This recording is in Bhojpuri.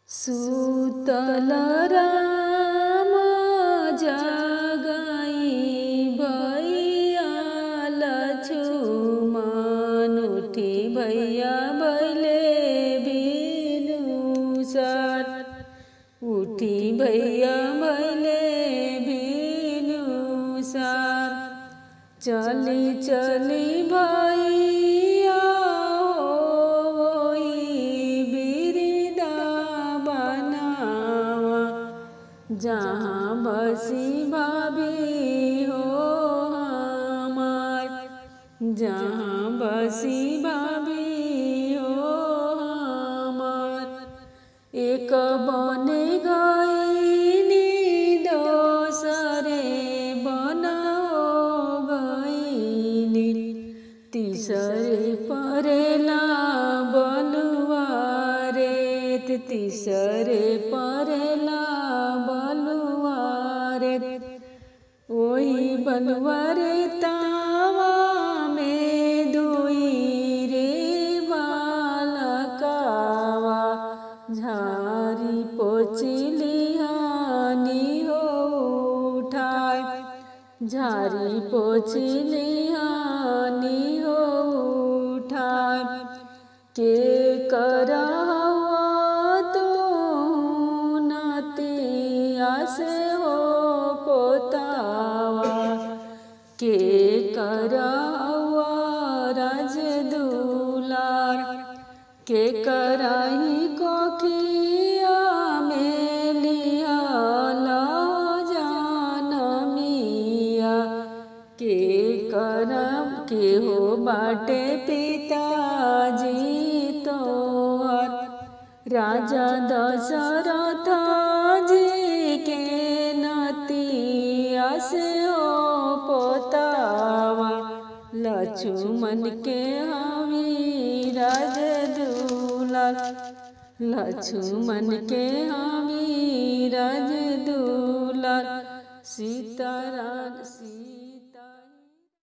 सुतल राम जगाई भैया लक्ष्मण उठी भैया भैले बिनुसार उठी भैया भैले बिनुसार चली चली भैया जहाँ बसी भाभी हो हमार जहाँ बसी भाभी हो हमार एक बने गईनी दोसरे बना हो गईनी तीसरे परेला बलुआरे तीसरे परेला वही बलुआरे तावा में दुई रे बालकावा झारी पोछली हानि हो उठाए झारी पोछली हानि हो उठाए के करा तो नतिया से के करावा राज दुलार के कराही कोखिया में लिया लो जानमिया के करम के हो बाटे पिताजी तोहर राजा दशरथ जी के नतिया से पोतावा लक्ष्मण के हामी राज दुलार लक्ष्मण के हामी राज दुलार सीताराम